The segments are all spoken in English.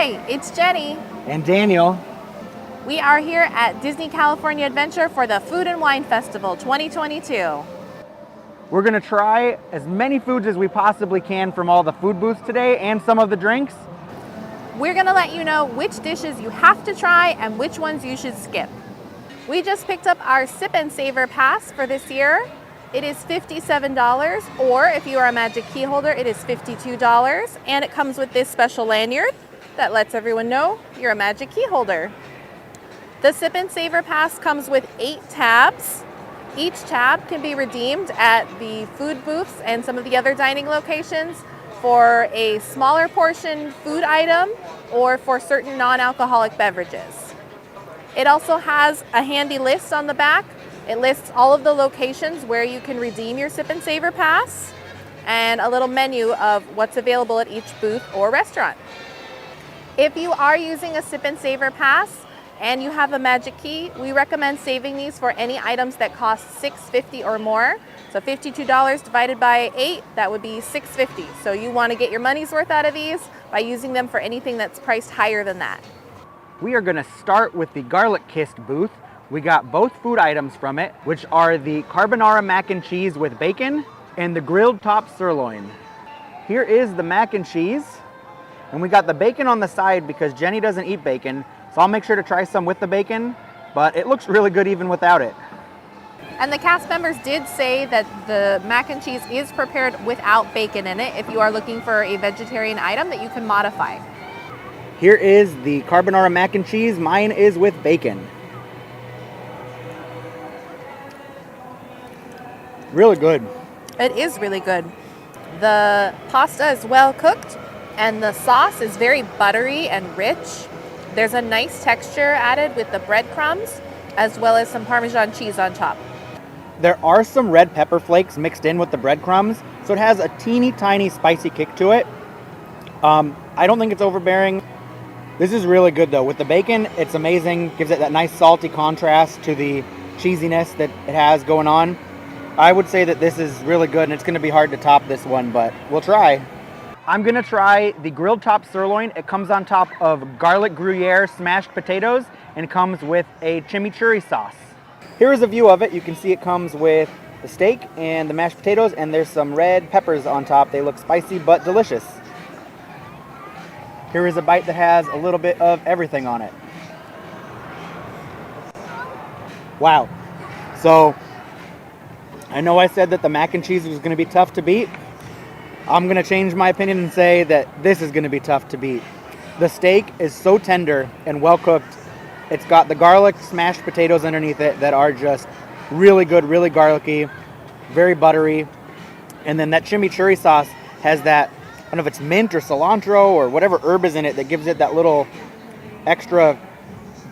Hi, it's Jenny. And Daniel. We are here at Disney California Adventure for the Food and Wine Festival 2022. We're gonna try as many foods as we possibly can from all the food booths today and some of the drinks. We're gonna let you know which dishes you have to try and which ones you should skip. We just picked up our Sip and Savor Pass for this year. It is $57, or if you are a Magic Key holder, it is $52, and it comes with this special lanyard that lets everyone know you're a Magic Key holder. The Sip and Savor Pass comes with 8 tabs. Each tab can be redeemed at the food booths and some of the other dining locations for a smaller portion food item or for certain non-alcoholic beverages. It also has a handy list on the back. It lists all of the locations where you can redeem your Sip and Savor Pass and a little menu of what's available at each booth or restaurant. If you are using a Sip and Savor Pass and you have a Magic Key, we recommend saving these for any items that cost $6.50 or more. So $52 divided by 8, that would be $6.50. So you want to get your money's worth out of these by using them for anything that's priced higher than that. We are gonna start with the Garlic Kissed booth. We got both food items from it, which are the Carbonara mac and cheese with bacon and the grilled top sirloin. Here is the mac and cheese, and we got the bacon on the side because Jenny doesn't eat bacon, so I'll make sure to try some with the bacon, but it looks really good even without it. And the cast members did say that the mac and cheese is prepared without bacon in it if you are looking for a vegetarian item that you can modify. Here is the Carbonara mac and cheese. Mine is with bacon. Really good. It is really good. The pasta is well cooked and the sauce is very buttery and rich. There's a nice texture added with the breadcrumbs as well as some Parmesan cheese on top. There are some red pepper flakes mixed in with the breadcrumbs, so it has a teeny tiny spicy kick to it. I don't think it's overbearing. This is really good though. With the bacon, it's amazing. Gives it that nice salty contrast to the cheesiness that it has going on. I would say that this is really good, and it's going to be hard to top this one, but we'll try. I'm going to try the grilled top sirloin. It comes on top of garlic Gruyere smashed potatoes and comes with a chimichurri sauce. Here is a view of it. You can see it comes with the steak and the mashed potatoes, and there's some red peppers on top. They look spicy but delicious. Here is a bite that has a little bit of everything on it. Wow. So, I know I said that the mac and cheese was going to be tough to beat. I'm going to change my opinion and say that this is going to be tough to beat. The steak is so tender and well cooked. It's got the garlic smashed potatoes underneath it that are just really good, really garlicky, very buttery. And then that chimichurri sauce has that, I don't know if it's mint or cilantro or whatever herb is in it that gives it that little extra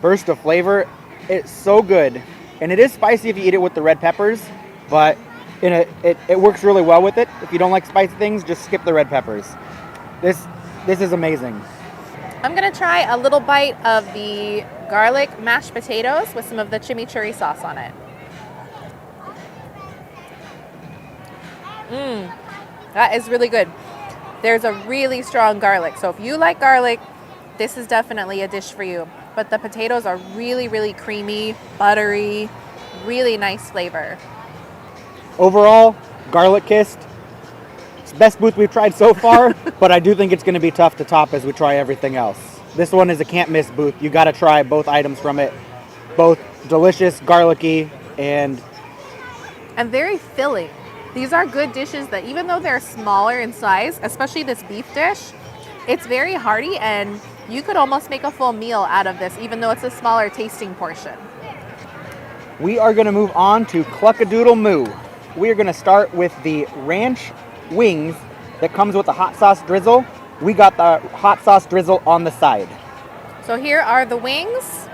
burst of flavor. It's so good. And it is spicy if you eat it with the red peppers. But it works really well with it. If you don't like spicy things, just skip the red peppers. This is amazing. I'm gonna try a little bite of the garlic mashed potatoes with some of the chimichurri sauce on it. That is really good. There's a really strong garlic. So if you like garlic, this is definitely a dish for you. But the potatoes are really, really creamy, buttery, really nice flavor. Overall, Garlic Kissed, it's the best booth we've tried so far, but I do think it's going to be tough to top as we try everything else. This one is a can't miss booth. You got to try both items from it. Both delicious, garlicky, and very filling. These are good dishes that even though they're smaller in size, especially this beef dish, it's very hearty and you could almost make a full meal out of this even though it's a smaller tasting portion. We are going to move on to Cluck-A-Doodle-Moo. We are going to start with the ranch wings that comes with the hot sauce drizzle. We got the hot sauce drizzle on the side. So here are the wings.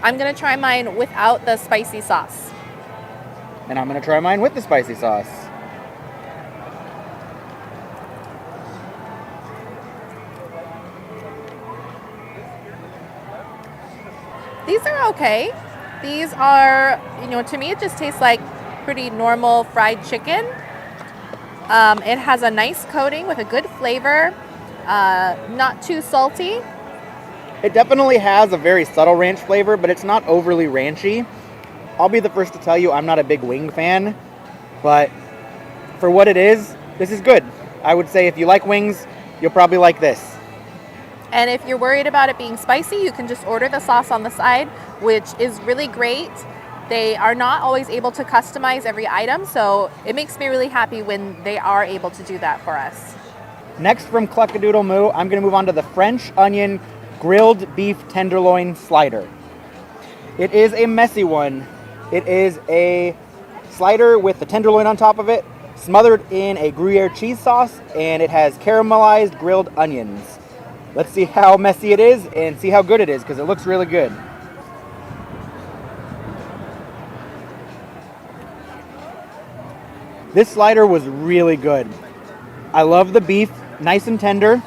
I'm going to try mine without the spicy sauce. And I'm going to try mine with the spicy sauce. These are okay. These are, to me it just tastes like pretty normal fried chicken. It has a nice coating with a good flavor, not too salty, It definitely has a very subtle ranch flavor, but it's not overly ranchy. I'll be the first to tell you I'm not a big wing fan, but for what it is, this is good. I would say if you like wings, you'll probably like this. And if you're worried about it being spicy, you can just order the sauce on the side, which is really great. They are not always able to customize every item, so it makes me really happy when they are able to do that for us. Next from Cluck-A-Doodle-Moo, I'm going to move on to the French onion grilled beef tenderloin slider. It is a messy one. It is a slider with the tenderloin on top of it, smothered in a Gruyere cheese sauce, and it has caramelized grilled onions. Let's see how messy it is and see how good it is, because it looks really good. This slider was really good. I love the beef, nice and tender.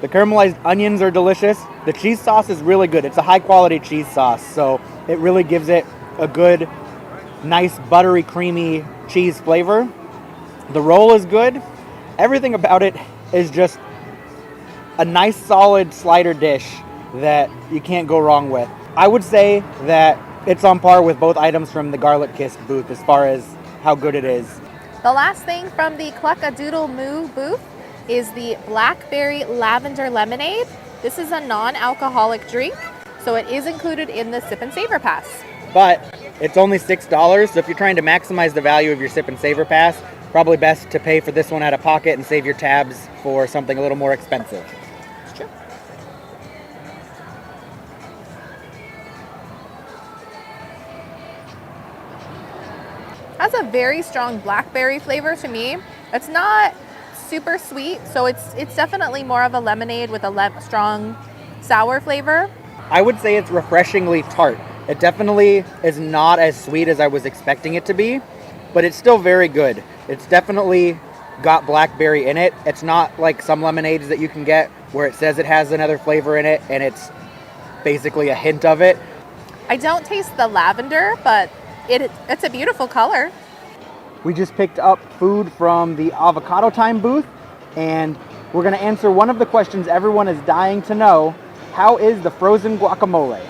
The caramelized onions are delicious. The cheese sauce is really good. It's a high quality cheese sauce, so it really gives it a good, nice, buttery, creamy cheese flavor. The roll is good. Everything about it is just a nice, solid slider dish that you can't go wrong with. I would say that it's on par with both items from the Garlic Kiss booth as far as how good it is. The last thing from the Cluck-A-Doodle-Moo booth is the Blackberry-Lavender lemonade. This is a non-alcoholic drink, so it is included in the Sip and Savor Pass. But it's only $6, so if you're trying to maximize the value of your Sip and Savor Pass, probably best to pay for this one out of pocket and save your tabs for something a little more expensive. It's true. Has a very strong blackberry flavor to me. It's not super sweet, so it's definitely more of a lemonade with a strong sour flavor. I would say it's refreshingly tart. It definitely is not as sweet as I was expecting it to be, but it's still very good. It's definitely got blackberry in it. It's not like some lemonades that you can get where it says it has another flavor in it and it's basically a hint of it. I don't taste the lavender, but it's a beautiful color. We just picked up food from the Avocado Time booth, and we're going to answer one of the questions everyone is dying to know. How is the frozen guacamole?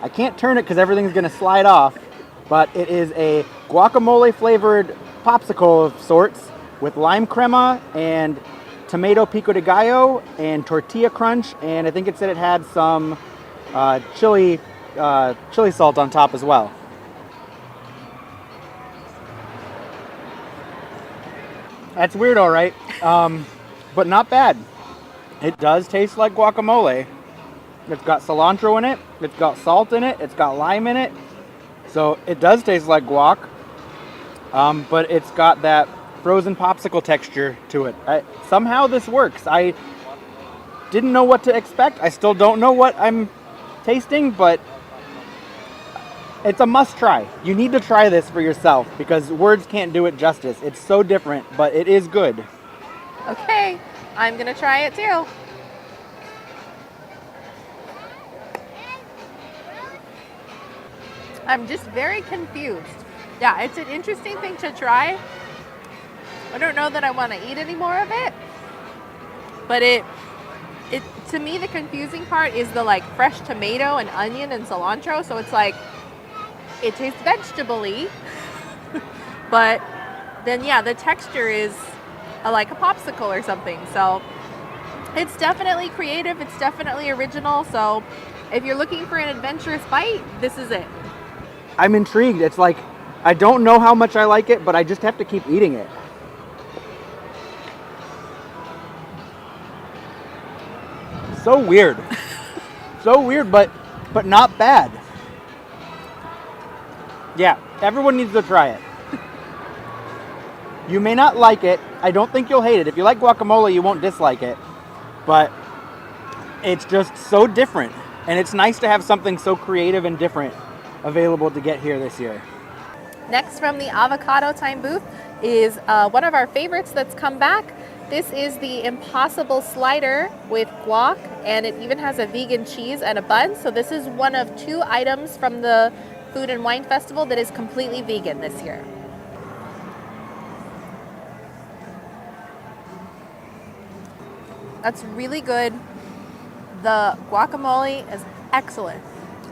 I can't turn it because everything's going to slide off, but it is a guacamole flavored popsicle of sorts with lime crema and tomato pico de gallo and tortilla crunch, and I think it said it had some chili salt on top as well. That's weird, all right, but not bad. It does taste like guacamole. It's got cilantro in it, it's got salt in it, it's got lime in it, so it does taste like guac, but it's got that frozen popsicle texture to it. Somehow this works. I didn't know what to expect. I still don't know what I'm tasting, but it's a must try. You need to try this for yourself because words can't do it justice. It's so different, but it is good. Okay, I'm gonna try it too. I'm just very confused. Yeah, it's an interesting thing to try. I don't know that I want to eat any more of it, but it to me the confusing part is the like fresh tomato and onion and cilantro. So it's like it tastes vegetable-y, but then yeah, the texture is like a popsicle or something. So it's definitely creative. It's definitely original. So if you're looking for an adventurous bite, this is it. I'm intrigued. It's like, I don't know how much I like it, but I just have to keep eating it. So weird. So weird, but not bad. Yeah, everyone needs to try it. You may not like it. I don't think you'll hate it. If you like guacamole, you won't dislike it. But it's just so different. And it's nice to have something so creative and different available to get here this year. Next from the Avocado Time booth is one of our favorites that's come back. This is the Impossible Slider with guac, and it even has a vegan cheese and a bun. So this is one of 2 items from the Food and Wine Festival that is completely vegan this year. That's really good, The guacamole is excellent.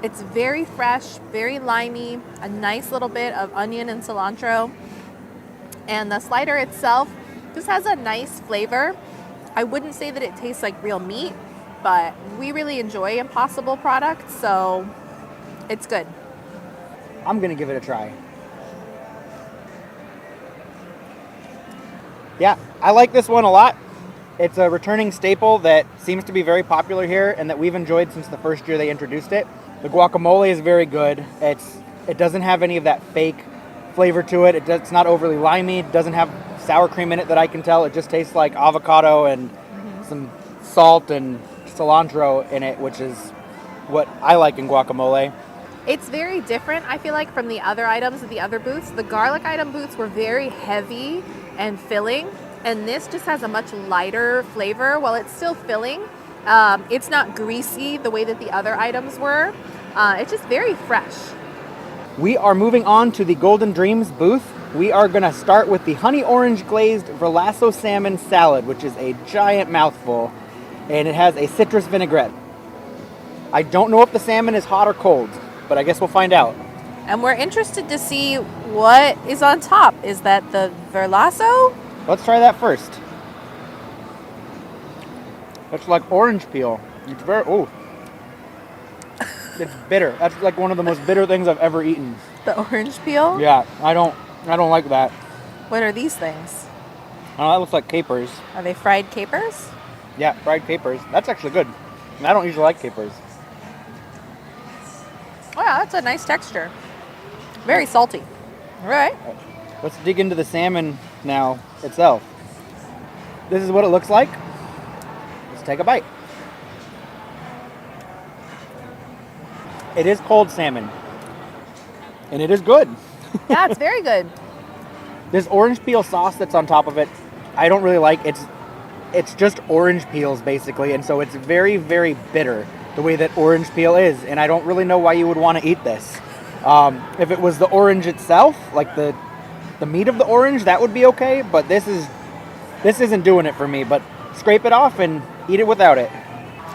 It's very fresh, very limey, a nice little bit of onion and cilantro. And the slider itself just has a nice flavor. I wouldn't say that it tastes like real meat, but we really enjoy Impossible products, so it's good. I'm gonna give it a try. Yeah, I like this one a lot. It's a returning staple that seems to be very popular here and that we've enjoyed since the first year they introduced it. The guacamole is very good. It doesn't have any of that fake flavor to it. It's not overly limey. It doesn't have sour cream in it that I can tell. It just tastes like avocado and some salt and cilantro in it, which is what I like in guacamole. It's very different, I feel like, from the other items at the other booths. The garlic item booths were very heavy and filling, and this just has a much lighter flavor. While it's still filling, it's not greasy the way that the other items were. It's just very fresh. We are moving on to the Golden Dreams booth. We are going to start with the Honey-Orange-glazed Verlasso salmon salad, which is a giant mouthful, and it has a citrus vinaigrette. I don't know if the salmon is hot or cold, but I guess we'll find out. And we're interested to see what is on top. Is that the Verlasso? Let's try that first. It's like orange peel. It's very, oh. It's bitter. That's like one of the most bitter things I've ever eaten. The orange peel? Yeah, I don't like that. What are these things? Oh, that looks like capers. Are they fried capers? Yeah, fried capers. That's actually good. And I don't usually like capers. Oh yeah, that's a nice texture. Very salty. All right. Let's dig into the salmon now itself. This is what it looks like. Let's take a bite. It is cold salmon. And it is good. Yeah, it's very good. This orange peel sauce that's on top of it, I don't really like. It's just orange peels basically, and so it's very, very bitter the way that orange peel is, and I don't really know why you would want to eat this. If it was the orange itself, like the meat of the orange, that would be okay, but this isn't doing it for me. But scrape it off and eat it without it.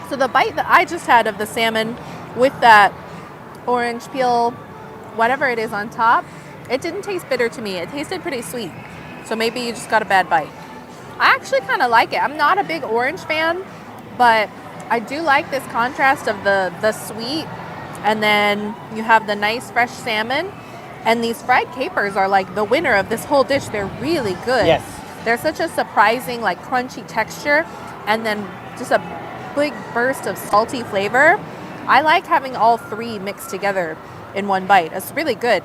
So the bite that I just had of the salmon with that orange peel, whatever it is on top, it didn't taste bitter to me. It tasted pretty sweet. So maybe you just got a bad bite. I actually kind of like it. I'm not a big orange fan, but I do like this contrast of the sweet, and then you have the nice fresh salmon, and these fried capers are like the winner of this whole dish. They're really good. Yes. They're such a surprising, like, crunchy texture, and then just a big burst of salty flavor. I like having all three mixed together in one bite. It's really good.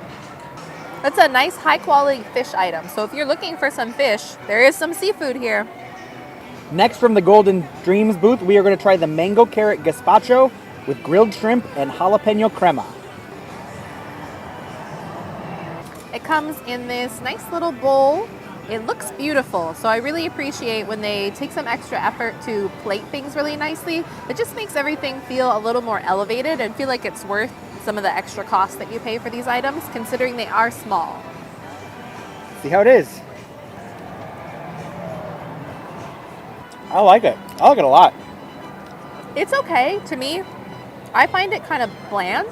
That's a nice high quality fish item. So if you're looking for some fish, there is some seafood here. Next, from the Golden Dreams booth, we are going to try the mango carrot gazpacho with grilled shrimp and jalapeno crema. It comes in this nice little bowl. It looks beautiful, so I really appreciate when they take some extra effort to plate things really nicely. It just makes everything feel a little more elevated and feel like it's worth some of the extra cost that you pay for these items, considering they are small. See how it is. I like it. I like it a lot. It's okay to me. I find it kind of bland.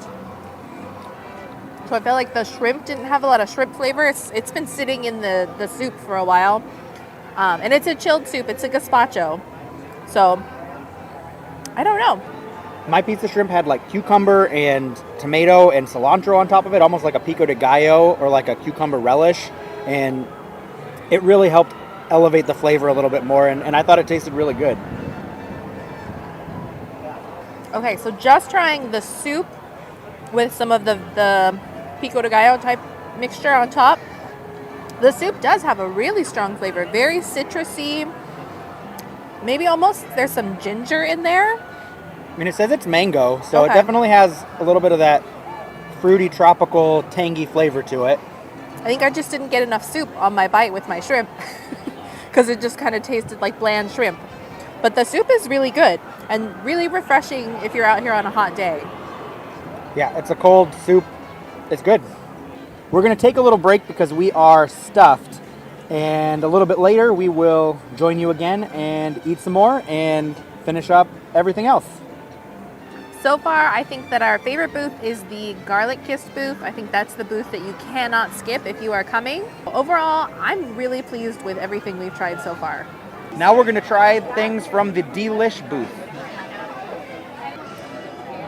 So I feel like the shrimp didn't have a lot of shrimp flavor. It's been sitting in the soup for a while. And it's a chilled soup. It's a gazpacho. So, I don't know. My piece of shrimp had like cucumber and tomato and cilantro on top of it, almost like a pico de gallo or like a cucumber relish. And it really helped elevate the flavor a little bit more. And I thought it tasted really good. Okay, so just trying the soup with some of the pico de gallo type mixture on top. The soup does have a really strong flavor, very citrusy. Maybe almost there's some ginger in there. I mean, it says it's mango, so Okay. It definitely has a little bit of that fruity, tropical, tangy flavor to it. I think I just didn't get enough soup on my bite with my shrimp because it just kind of tasted like bland shrimp. But the soup is really good and really refreshing if you're out here on a hot day. Yeah, it's a cold soup. It's good. We're going to take a little break because we are stuffed. And a little bit later, we will join you again and eat some more and finish up everything else. So far, I think that our favorite booth is the Garlic Kiss booth. I think that's the booth that you cannot skip if you are coming. Overall, I'm really pleased with everything we've tried so far. Now we're gonna try things from the D-Lish booth.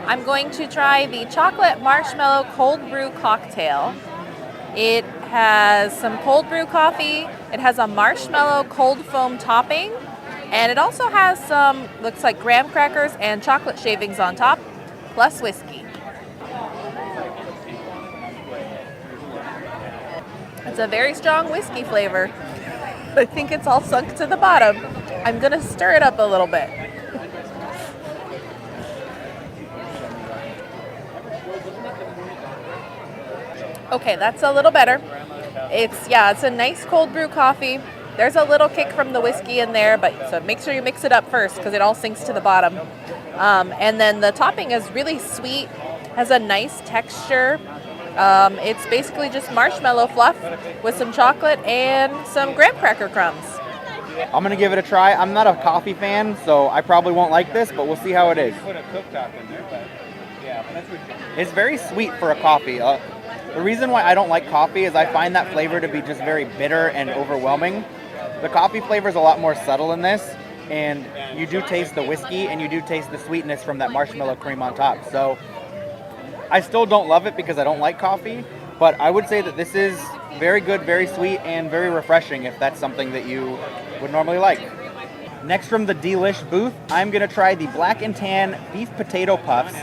I'm going to try the chocolate marshmallow cold brew cocktail. It has some cold brew coffee, it has a marshmallow cold foam topping, and it also has some, looks like graham crackers and chocolate shavings on top, plus whiskey. It's a very strong whiskey flavor. I think it's all sunk to the bottom. I'm gonna stir it up a little bit. Okay, that's a little better. It's a nice cold brew coffee. There's a little kick from the whiskey in there, but so make sure you mix it up first because it all sinks to the bottom. And then the topping is really sweet, has a nice texture. It's basically just marshmallow fluff with some chocolate and some graham cracker crumbs. I'm gonna give it a try. I'm not a coffee fan, so I probably won't like this, but we'll see how it is. Put a cooktop in there, but yeah, that's what. It's very sweet for a coffee. The reason why I don't like coffee is I find that flavor to be just very bitter and overwhelming. The coffee flavor is a lot more subtle in this, and you do taste the whiskey and you do taste the sweetness from that marshmallow cream on top. So I still don't love it because I don't like coffee, but I would say that this is very good, very sweet, and very refreshing if that's something that you would normally like. Next from the D-Lish booth, I'm gonna try the Black and Tan Beef Potato Puffs,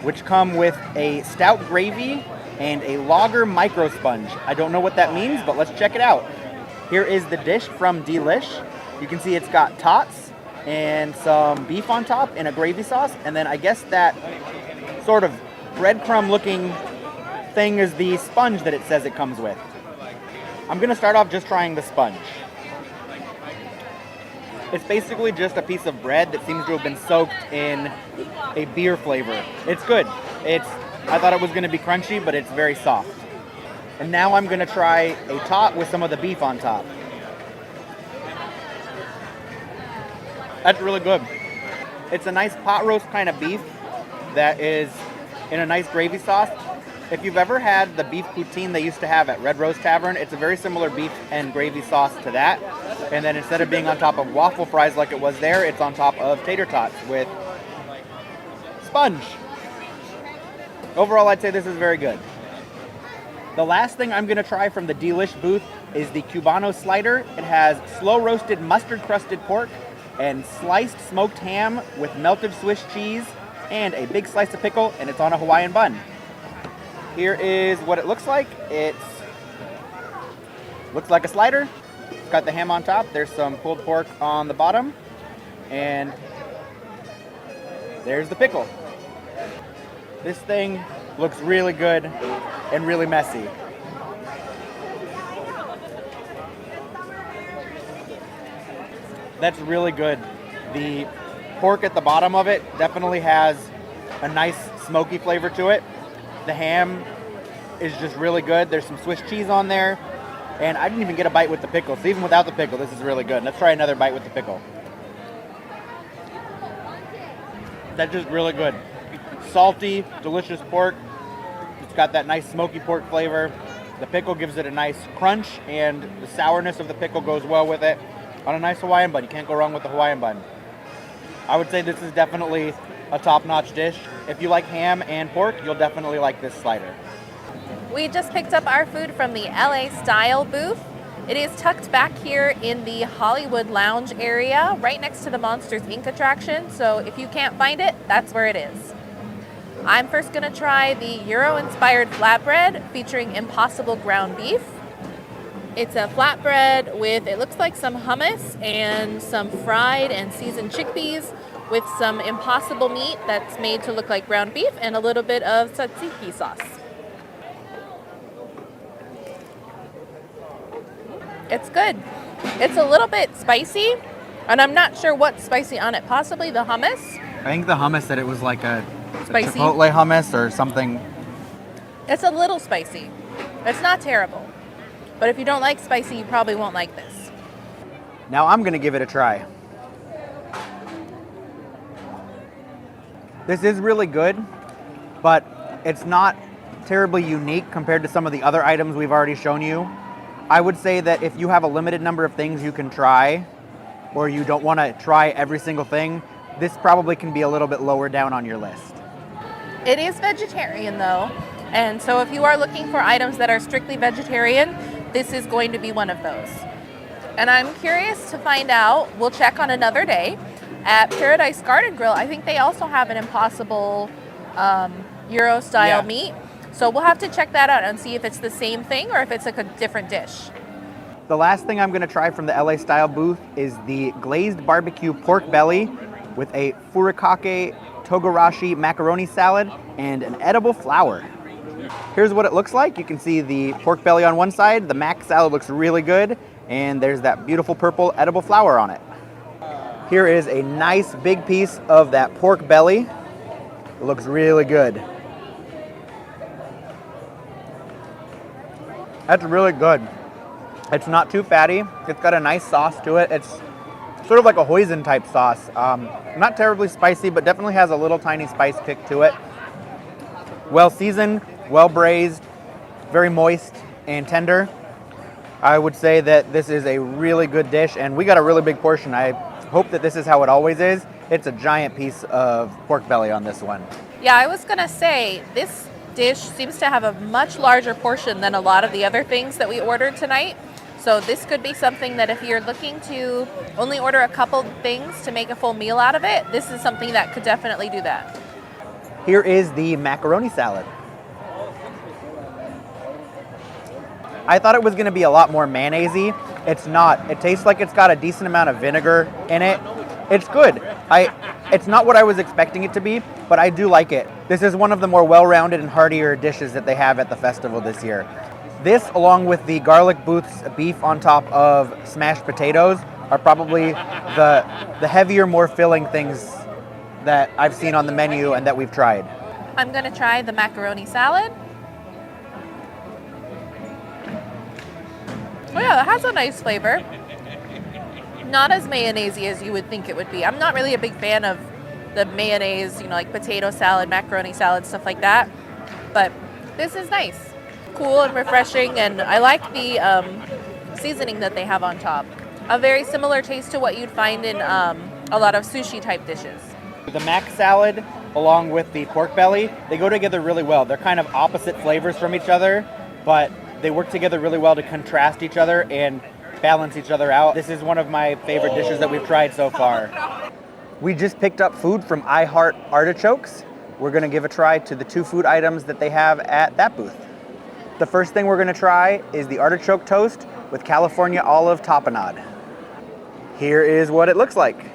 which come with a stout gravy and a lager micro sponge. I don't know what that means, but let's check it out. Here is the dish from D-Lish. You can see it's got tots and some beef on top in a gravy sauce, and then I guess that sort of breadcrumb looking thing is the sponge that it says it comes with. I'm gonna start off just trying the sponge. It's basically just a piece of bread that seems to have been soaked in a beer flavor. It's good. I thought it was gonna be crunchy, but it's very soft. And now I'm gonna try a tot with some of the beef on top. That's really good. It's a nice pot roast kind of beef that is in a nice gravy sauce. If you've ever had the beef poutine they used to have at Red Rose Tavern, it's a very similar beef and gravy sauce to that. And then instead of being on top of waffle fries like it was there, it's on top of tater tots with sponge. Overall, I'd say this is very good. The last thing I'm gonna try from the D-Lish booth is the Cubano slider. It has slow roasted mustard crusted pork and sliced smoked ham with melted Swiss cheese and a big slice of pickle, and it's on a Hawaiian bun. Here is what it looks like. Looks like a slider. It's got the ham on top. There's some pulled pork on the bottom, and there's the pickle. This thing looks really good and really messy. That's really good. The pork at the bottom of it definitely has a nice smoky flavor to it. The ham is just really good. There's some Swiss cheese on there, and I didn't even get a bite with the pickle. So even without the pickle, this is really good. Let's try another bite with the pickle. That's just really good. Salty, delicious pork. It's got that nice smoky pork flavor. The pickle gives it a nice crunch, and the sourness of the pickle goes well with it. On a nice Hawaiian bun. You can't go wrong with the Hawaiian bun. I would say this is definitely a top-notch dish. If you like ham and pork, you'll definitely like this slider. We just picked up our food from the LA Style booth. It is tucked back here in the Hollywood Lounge area, right next to the Monsters Inc. attraction. So if you can't find it, that's where it is. I'm first gonna try the Gyro-inspired flatbread featuring Impossible ground beef. It's a flatbread with, it looks like some hummus and some fried and seasoned chickpeas with some Impossible meat that's made to look like ground beef and a little bit of tzatziki sauce. It's good. It's a little bit spicy, and I'm not sure what's spicy on it. Possibly the hummus. I think the hummus said it was like a Spicy? Chipotle hummus or something. It's a little spicy. It's not terrible. But if you don't like spicy, you probably won't like this. Now I'm gonna give it a try. This is really good, but it's not terribly unique compared to some of the other items we've already shown you. I would say that if you have a limited number of things you can try, or you don't want to try every single thing, this probably can be a little bit lower down on your list. It is vegetarian though, and so if you are looking for items that are strictly vegetarian, this is going to be one of those. And I'm curious to find out, we'll check on another day, at Paradise Garden Grill, I think they also have an Impossible Euro-style meat. So we'll have to check that out and see if it's the same thing or if it's like a different dish. The last thing I'm going to try from the LA Style booth is the glazed barbecue pork belly with a furikake togarashi macaroni salad and an edible flower. Here's what it looks like. You can see the pork belly on one side, the mac salad looks really good, and there's that beautiful purple edible flower on it. Here is a nice big piece of that pork belly. It looks really good. That's really good. It's not too fatty. It's got a nice sauce to it. It's sort of like a hoisin type sauce. Not terribly spicy, but definitely has a little tiny spice kick to it. Well seasoned, well braised, very moist and tender. I would say that this is a really good dish, and we got a really big portion. I hope that this is how it always is. It's a giant piece of pork belly on this one. Yeah, I was gonna say, this dish seems to have a much larger portion than a lot of the other things that we ordered tonight. So this could be something that if you're looking to only order a couple things to make a full meal out of it, this is something that could definitely do that. Here is the macaroni salad. I thought it was gonna be a lot more mayonnaise-y. It's not. It tastes like it's got a decent amount of vinegar in it. It's good. It's not what I was expecting it to be, but I do like it. This is one of the more well-rounded and heartier dishes that they have at the festival this year. This, along with the Garlic Booth's beef on top of smashed potatoes, are probably the heavier, more filling things that I've seen on the menu and that we've tried. I'm gonna try the macaroni salad. Oh yeah, that has a nice flavor. Not as mayonnaise-y as you would think it would be. I'm not really a big fan of the mayonnaise, like potato salad, macaroni salad, stuff like that. But this is nice. Cool and refreshing, and I like the seasoning that they have on top. A very similar taste to what you'd find in a lot of sushi type dishes. The mac salad, along with the pork belly, they go together really well. They're kind of opposite flavors from each other, but they work together really well to contrast each other and balance each other out. This is one of my favorite dishes that we've tried so far. We just picked up food from I Heart Artichokes. We're gonna give a try to the 2 food items that they have at that booth. The first thing we're gonna try is the artichoke toast with California olive tapenade. Here is what it looks like.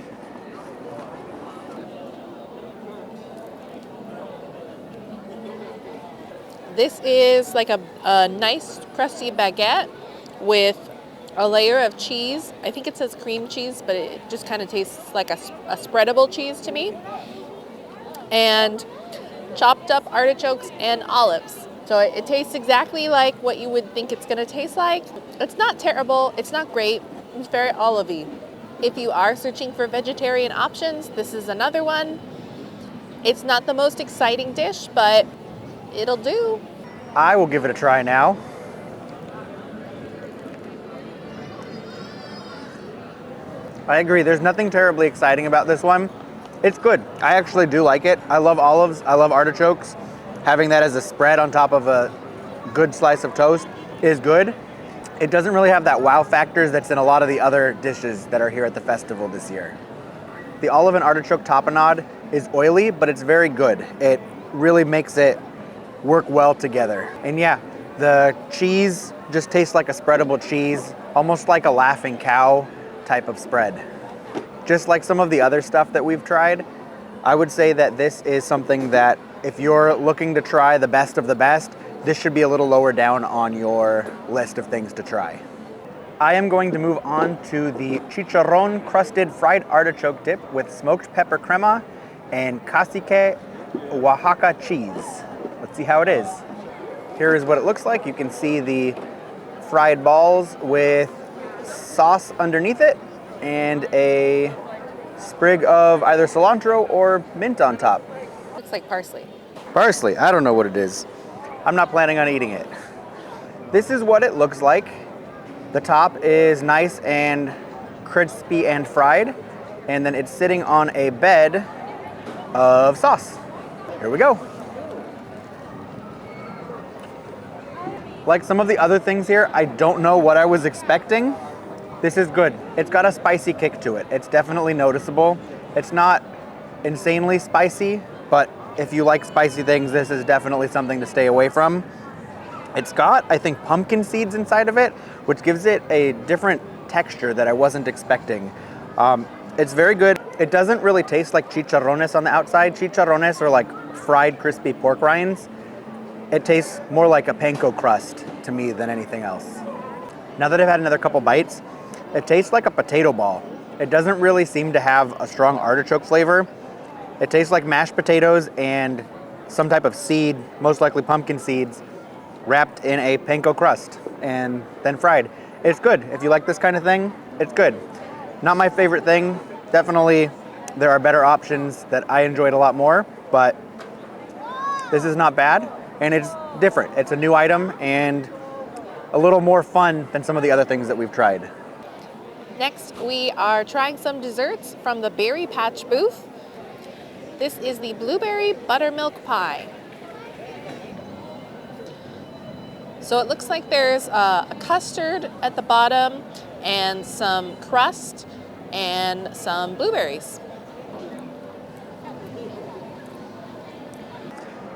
This is like a nice crusty baguette with a layer of cheese. I think it says cream cheese, but it just kind of tastes like a spreadable cheese to me. And chopped up artichokes and olives. So it tastes exactly like what you would think it's gonna taste like. It's not terrible, it's not great, it's very olivey. If you are searching for vegetarian options, this is another one. It's not the most exciting dish, but it'll do. I will give it a try now. I agree, there's nothing terribly exciting about this one. It's good. I actually do like it. I love olives, I love artichokes. Having that as a spread on top of a good slice of toast is good. It doesn't really have that wow factor that's in a lot of the other dishes that are here at the festival this year. The olive and artichoke tapenade is oily, but it's very good. It really makes it work well together. And yeah, the cheese just tastes like a spreadable cheese, almost like a laughing cow type of spread. Just like some of the other stuff that we've tried, I would say that this is something that if you're looking to try the best of the best, this should be a little lower down on your list of things to try. I am going to move on to the Chicharron-Crusted fried artichoke dip with smoked pepper crema and cacique Oaxaca cheese. Let's see how it is. Here is what it looks like. You can see the fried balls with sauce underneath it and a sprig of either cilantro or mint on top. like parsley. Parsley, I don't know what it is. I'm not planning on eating it. This is what it looks like. The top is nice and crispy and fried, and then it's sitting on a bed of sauce. Here we go. Like some of the other things here, I don't know what I was expecting. This is good. It's got a spicy kick to it. It's definitely noticeable. It's not insanely spicy, but if you like spicy things, this is definitely something to stay away from. It's got, I think, pumpkin seeds inside of it, which gives it a different texture that I wasn't expecting. It's very good. It doesn't really taste like chicharrones on the outside. Chicharrones are like fried crispy pork rinds. It tastes more like a panko crust to me than anything else. Now that I've had another couple bites, it tastes like a potato ball. It doesn't really seem to have a strong artichoke flavor. It tastes like mashed potatoes and some type of seed, most likely pumpkin seeds, wrapped in a panko crust and then fried. It's good. If you like this kind of thing, it's good. Not my favorite thing. Definitely there are better options that I enjoyed a lot more, but this is not bad and it's different. It's a new item and a little more fun than some of the other things that we've tried. Next, we are trying some desserts from the Berry Patch booth. This is the Blueberry-Buttermilk pie. So it looks like there's a custard at the bottom and some crust and some blueberries.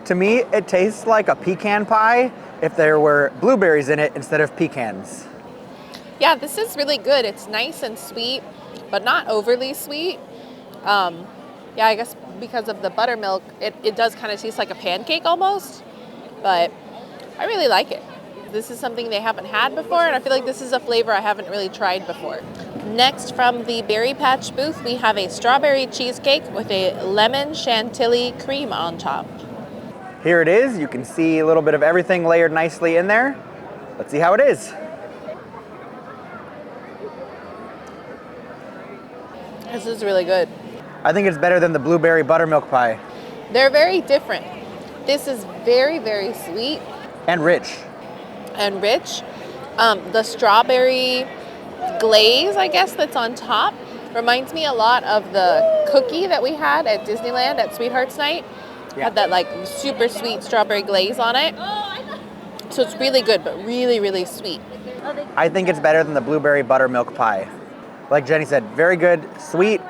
To me, it tastes like a pecan pie if there were blueberries in it instead of pecans. Yeah, this is really good. It's nice and sweet, but not overly sweet. Yeah, I guess because of the buttermilk, it does kind of taste like a pancake almost, but I really like it. This is something they haven't had before, and I feel like this is a flavor I haven't really tried before. Next, from the Berry Patch booth, we have a strawberry cheesecake with a lemon chantilly cream on top. Here it is. You can see a little bit of everything layered nicely in there. Let's see how it is. This is really good. I think it's better than the blueberry buttermilk pie. They're very different. This is very, very sweet. And rich. And rich. The strawberry glaze, I guess, that's on top reminds me a lot of the cookie that we had at Disneyland at Sweethearts Night. Yeah. Had that like super sweet strawberry glaze on it. So it's really good, but really, really sweet. I think it's better than the blueberry buttermilk pie. Like Jenny said, very good, sweet,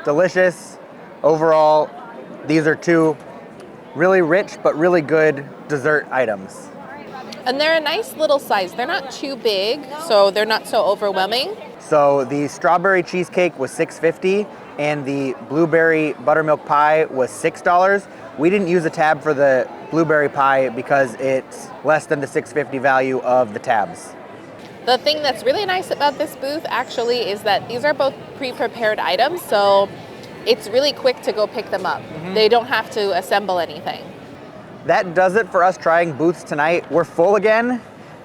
delicious. Overall, these are two really rich but really good dessert items. And they're a nice little size. They're not too big, so they're not so overwhelming. So the strawberry cheesecake was $6.50 and the blueberry buttermilk pie was $6. We didn't use a tab for the blueberry pie because it's less than the $6.50 value of the tabs. The thing that's really nice about this booth actually is that these are both pre-prepared items, so it's really quick to go pick them up. They don't have to assemble anything. That does it for us trying booths tonight. We're full again,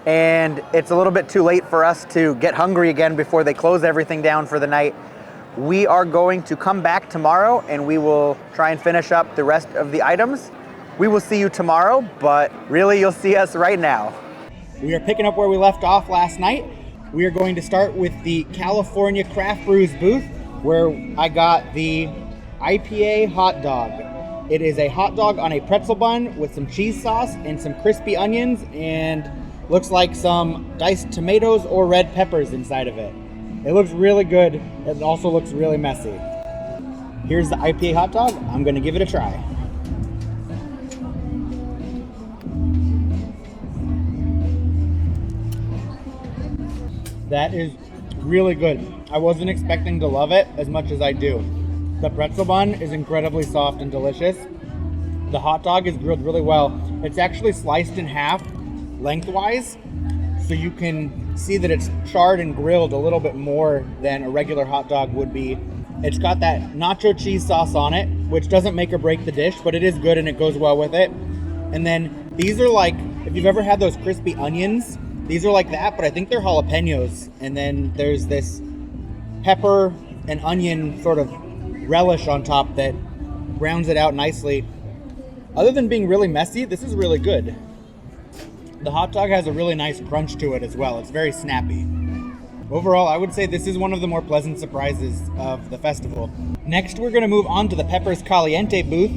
and it's a little bit too late for us to get hungry again before they close everything down for the night. We are going to come back tomorrow, and we will try and finish up the rest of the items. We will see you tomorrow, but really you'll see us right now. We are picking up where we left off last night. We are going to start with the California Craft Brews booth, where I got the IPA hot dog. It is a hot dog on a pretzel bun with some cheese sauce and some crispy onions, and looks like some diced tomatoes or red peppers inside of it. It looks really good. It also looks really messy. Here's the IPA hot dog. I'm gonna give it a try. That is really good. I wasn't expecting to love it as much as I do. The pretzel bun is incredibly soft and delicious. The hot dog is grilled really well. It's actually sliced in half lengthwise, so you can see that it's charred and grilled a little bit more than a regular hot dog would be. It's got that nacho cheese sauce on it, which doesn't make or break the dish, but it is good and it goes well with it. And then these are like, if you've ever had those crispy onions, these are like that, but I think they're jalapenos. And then there's this pepper and onion sort of relish on top that rounds it out nicely. Other than being really messy, this is really good. The hot dog has a really nice crunch to it as well. It's very snappy. Overall, I would say this is one of the more pleasant surprises of the festival. Next, we're going to move on to the Peppers Caliente booth.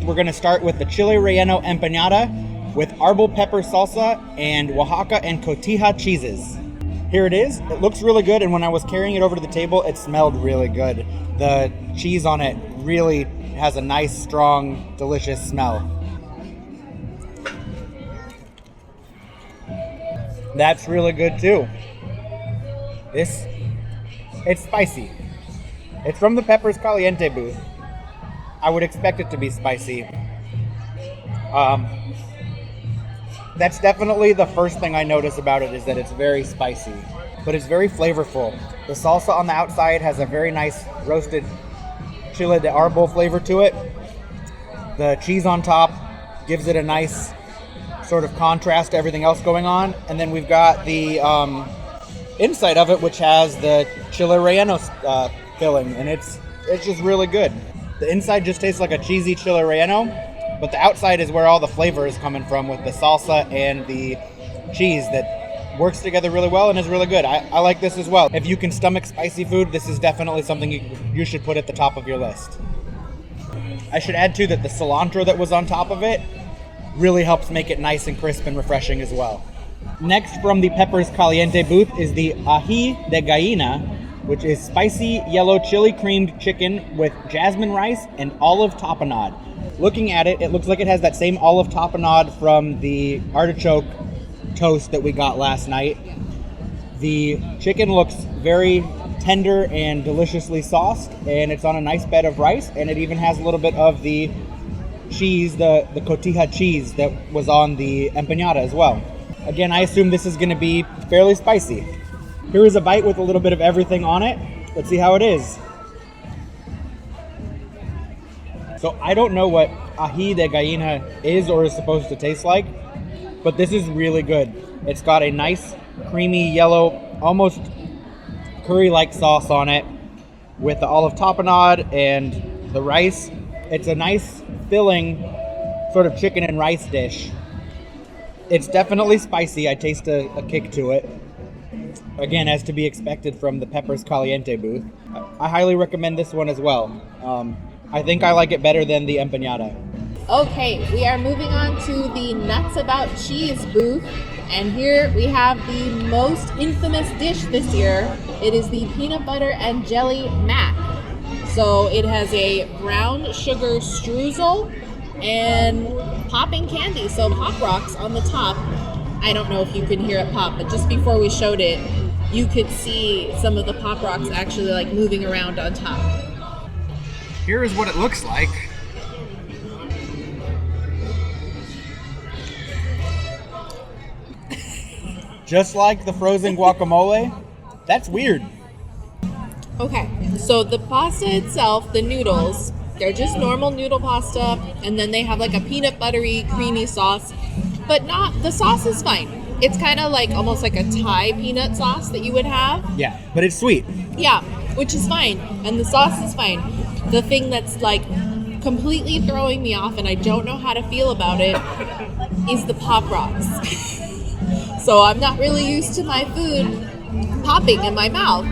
We're going to start with the Chile Relleno Empanada with arbol pepper salsa and Oaxaca and cotija cheeses. Here it is. It looks really good, and when I was carrying it over to the table, it smelled really good. The cheese on it really has a nice, strong, delicious smell. That's really good too. It's spicy. It's from the Peppers Caliente booth. I would expect it to be spicy. That's definitely the first thing I notice about it, is that it's very spicy, but it's very flavorful. The salsa on the outside has a very nice roasted chile de arbol flavor to it. The cheese on top gives it a nice sort of contrast to everything else going on. And then we've got the inside of it, which has the chile relleno filling, and it's just really good. The inside just tastes like a cheesy chile relleno, but the outside is where all the flavor is coming from, with the salsa and the cheese that works together really well and is really good. I like this as well. If you can stomach spicy food, this is definitely something you should put at the top of your list. I should add too that the cilantro that was on top of it really helps make it nice and crisp and refreshing as well. Next, from the Peppers Caliente booth, is the ají de gallina, which is spicy yellow chili creamed chicken with jasmine rice and olive tapenade. Looking at it, it looks like it has that same olive tapenade from the artichoke toast that we got last night. The chicken looks very tender and deliciously sauced, and it's on a nice bed of rice, and it even has a little bit of the cheese, the cotija cheese that was on the empanada as well. Again, I assume this is going to be fairly spicy. Here is a bite with a little bit of everything on it. Let's see how it is. So I don't know what ají de gallina is or is supposed to taste like, but this is really good. It's got a nice, creamy yellow, almost curry-like sauce on it with the olive tapenade and the rice. It's a nice, filling sort of chicken and rice dish. It's definitely spicy. I taste a kick to it. Again, as to be expected from the Peppers Caliente booth. I highly recommend this one as well. I think I like it better than the empanada. Okay, we are moving on to the Nuts About Cheese booth, and here we have the most infamous dish this year. It is the peanut butter and jelly mac. So it has a brown sugar streusel and popping candy, so pop rocks on the top. I don't know if you can hear it pop, but just before we showed it, you could see some of the pop rocks actually like moving around on top. Here is what it looks like. Just like the frozen guacamole. That's weird. Okay, so the pasta itself, the noodles, they're just normal noodle pasta, and then they have like a peanut buttery, creamy sauce, but the sauce is fine. It's kind of like almost like a Thai peanut sauce that you would have. Yeah, but it's sweet. Yeah, which is fine, and the sauce is fine. The thing that's like completely throwing me off and I don't know how to feel about it is the pop rocks. So I'm not really used to my food popping in my mouth.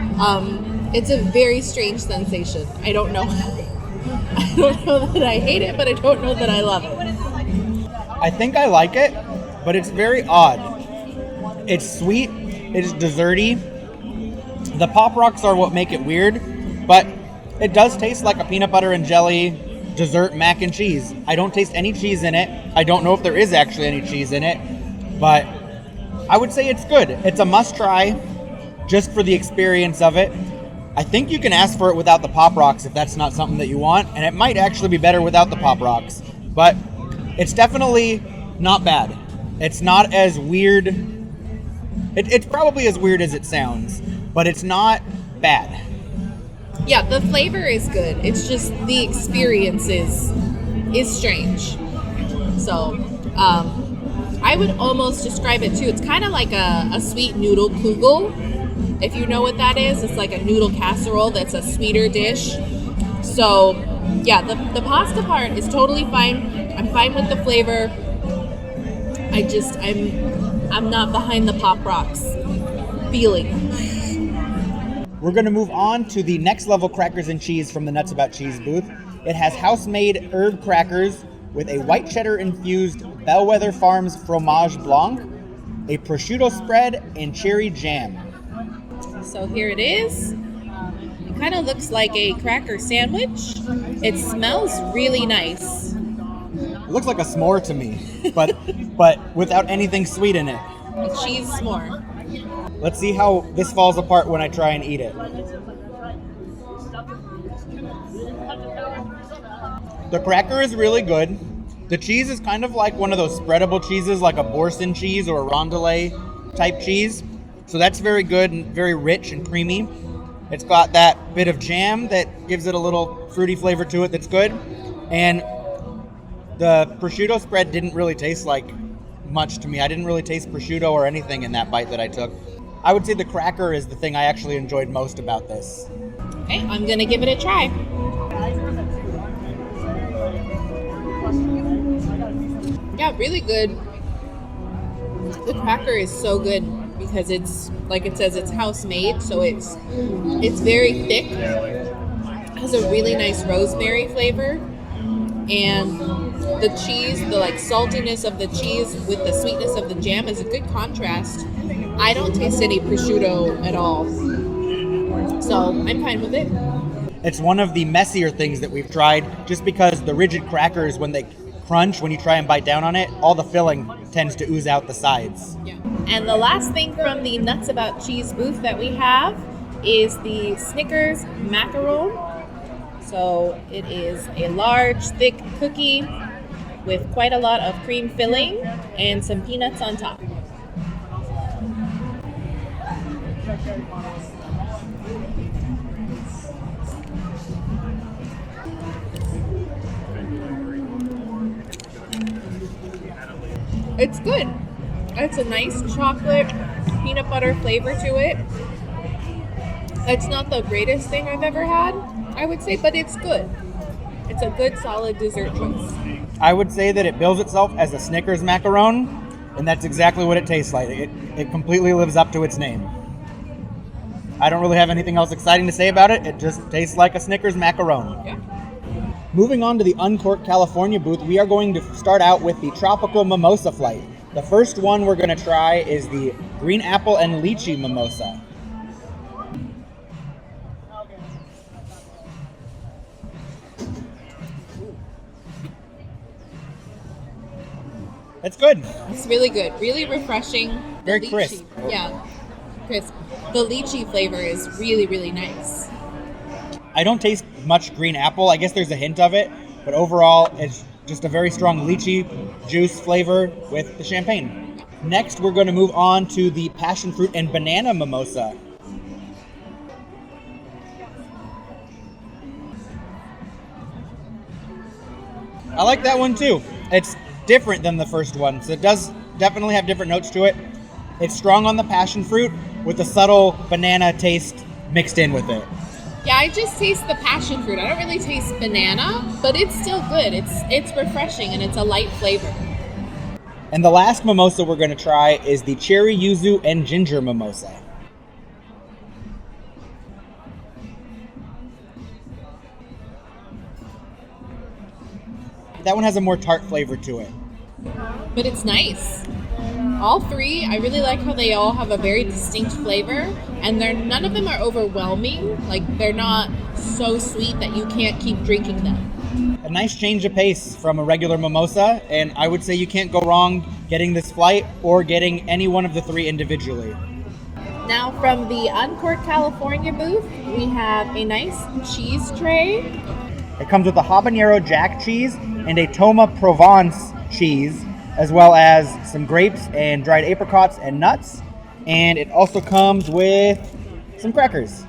It's a very strange sensation. I don't know. I don't know that I hate it, but I don't know that I love it. I think I like it, but it's very odd. It's sweet, it's desserty. The Pop Rocks are what make it weird, but it does taste like a peanut butter and jelly dessert mac and cheese. I don't taste any cheese in it. I don't know if there is actually any cheese in it, but I would say it's good. It's a must try just for the experience of it. I think you can ask for it without the Pop Rocks if that's not something that you want, and it might actually be better without the Pop Rocks, but it's definitely not bad. It's not as weird. It's probably as weird as it sounds, but it's not bad. Yeah, the flavor is good. It's just the experience is strange. So, I would almost describe it too. It's kind of like a sweet noodle kugel. If you know what that is, it's like a noodle casserole that's a sweeter dish. So, yeah, the pasta part is totally fine. I'm fine with the flavor. I'm not behind the Pop Rocks feeling. We're going to move on to the next level crackers and cheese from the Nuts About Cheese booth. It has house-made herb crackers with a white cheddar infused Bellwether Farms fromage blanc, a prosciutto spread, and cherry jam. So here it is. It kind of looks like a cracker sandwich. It smells really nice. It looks like a s'more to me, but without anything sweet in it. A cheese s'more. Let's see how this falls apart when I try and eat it. The cracker is really good. The cheese is kind of like one of those spreadable cheeses, like a Boursin cheese or a rondelet type cheese. So that's very good and very rich and creamy. It's got that bit of jam that gives it a little fruity flavor to it that's good. And the prosciutto spread didn't really taste like much to me. I didn't really taste prosciutto or anything in that bite that I took. I would say the cracker is the thing I actually enjoyed most about this. Okay, I'm gonna give it a try. Yeah, really good. The cracker is so good because it's, like it says, it's house made, so it's very thick. It has a really nice rosemary flavor, and the cheese, the like saltiness of the cheese with the sweetness of the jam is a good contrast. I don't taste any prosciutto at all, so I'm fine with it. It's one of the messier things that we've tried, just because the rigid crackers, when they crunch, when you try and bite down on it, all the filling tends to ooze out the sides. Yeah. And the last thing from the Nuts About Cheese booth that we have is the Snickers macaron. So it is a large, thick cookie with quite a lot of cream filling and some peanuts on top. It's good. It's a nice chocolate peanut butter flavor to it. It's not the greatest thing I've ever had, I would say, but it's good. It's a good, solid dessert choice. I would say that it bills itself as a Snickers macaron, and that's exactly what it tastes like. It completely lives up to its name. I don't really have anything else exciting to say about it. It just tastes like a Snickers macaron. Yeah. Moving on to the Uncorked California booth, we are going to start out with the Tropical Mimosa Flight. The first one we're going to try is the Green Apple and Lychee Mimosa. It's good. It's really good. Really refreshing. Very crisp. Yeah, crisp. The lychee flavor is really, really nice. I don't taste much green apple. I guess there's a hint of it, but overall it's just a very strong lychee juice flavor with the champagne. Next, we're going to move on to the passion fruit and banana mimosa. I like that one too. It's different than the first one, so it does definitely have different notes to it. It's strong on the passion fruit with a subtle banana taste mixed in with it. Yeah, I just taste the passion fruit. I don't really taste banana, but it's still good. It's refreshing and it's a light flavor. And the last mimosa we're going to try is the cherry yuzu and ginger mimosa. That one has a more tart flavor to it. But it's nice. All three, I really like how they all have a very distinct flavor, and none of them are overwhelming. Like, they're not so sweet that you can't keep drinking them. A nice change of pace from a regular mimosa, and I would say you can't go wrong getting this flight or getting any one of the three individually. Now from the Uncorked California booth, we have a nice cheese tray. It comes with a habanero jack cheese and a Toma Provence cheese, as well as some grapes and dried apricots and nuts. And it also comes with some crackers.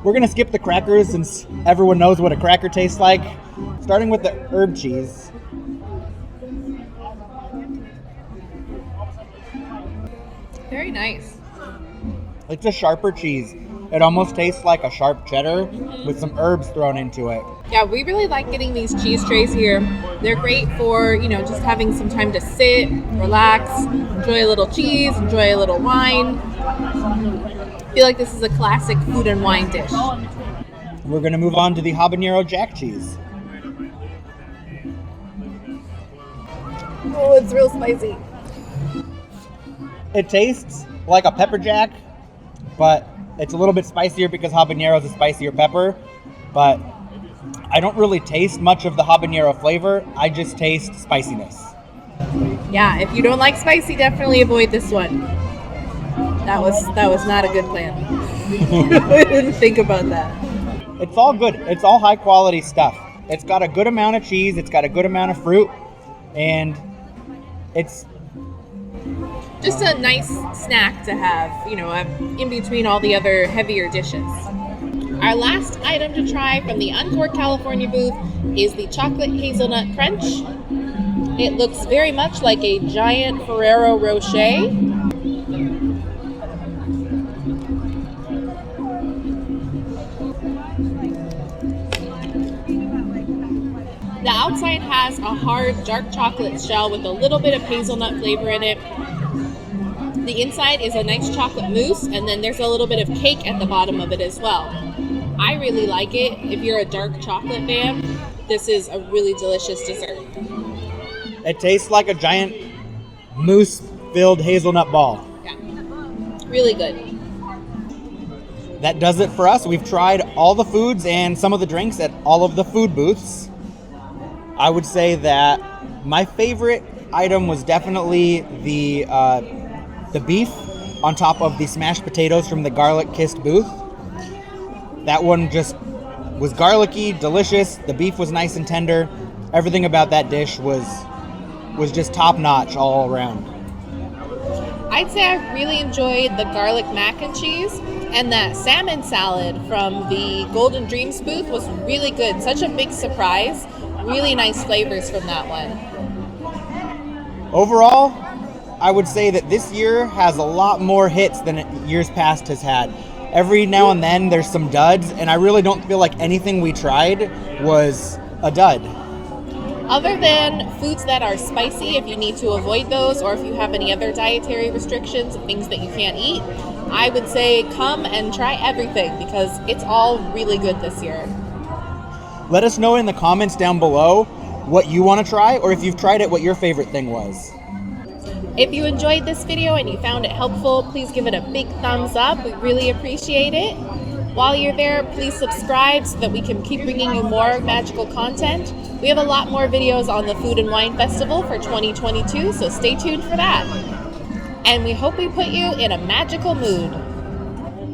We're gonna skip the crackers since everyone knows what a cracker tastes like. Starting with the herb cheese. Very nice. It's a sharper cheese. It almost tastes like a sharp cheddar with some herbs thrown into it. Yeah, we really like getting these cheese trays here. They're great for, just having some time to sit, relax, enjoy a little cheese, enjoy a little wine. I feel like this is a classic food and wine dish. We're going to move on to the habanero jack cheese. Oh, it's real spicy. It tastes like a pepper jack, but it's a little bit spicier because habanero is a spicier pepper. But I don't really taste much of the habanero flavor. I just taste spiciness. Yeah, if you don't like spicy, definitely avoid this one. That was not a good plan. I didn't think about that. It's all good. It's all high quality stuff. It's got a good amount of cheese. It's got a good amount of fruit. And it's just a nice snack to have, in between all the other heavier dishes. Our last item to try from the Uncorked California booth is the chocolate hazelnut crunch. It looks very much like a giant Ferrero Rocher. The outside has a hard dark chocolate shell with a little bit of hazelnut flavor in it. The inside is a nice chocolate mousse, and then there's a little bit of cake at the bottom of it as well. I really like it. If you're a dark chocolate fan, this is a really delicious dessert. It tastes like a giant mousse-filled hazelnut ball. Yeah, really good. That does it for us. We've tried all the foods and some of the drinks at all of the food booths. I would say that my favorite item was definitely the beef on top of the smashed potatoes from the garlic kissed booth. That one just was garlicky, delicious. The beef was nice and tender. Everything about that dish was just top notch all around. I'd say I really enjoyed the garlic mac and cheese, and that salmon salad from the Golden Dreams booth was really good. Such a big surprise. Really nice flavors from that one. Overall, I would say that this year has a lot more hits than years past has had. Every now and then there's some duds, and I really don't feel like anything we tried was a dud. Other than foods that are spicy, if you need to avoid those, or if you have any other dietary restrictions, things that you can't eat, I would say come and try everything because it's all really good this year. Let us know in the comments down below what you want to try, or if you've tried it, what your favorite thing was. If you enjoyed this video and you found it helpful, please give it a big thumbs up. We really appreciate it. While you're there, please subscribe so that we can keep bringing you more magical content. We have a lot more videos on the Food and Wine Festival for 2022, so stay tuned for that. And we hope we put you in a magical mood.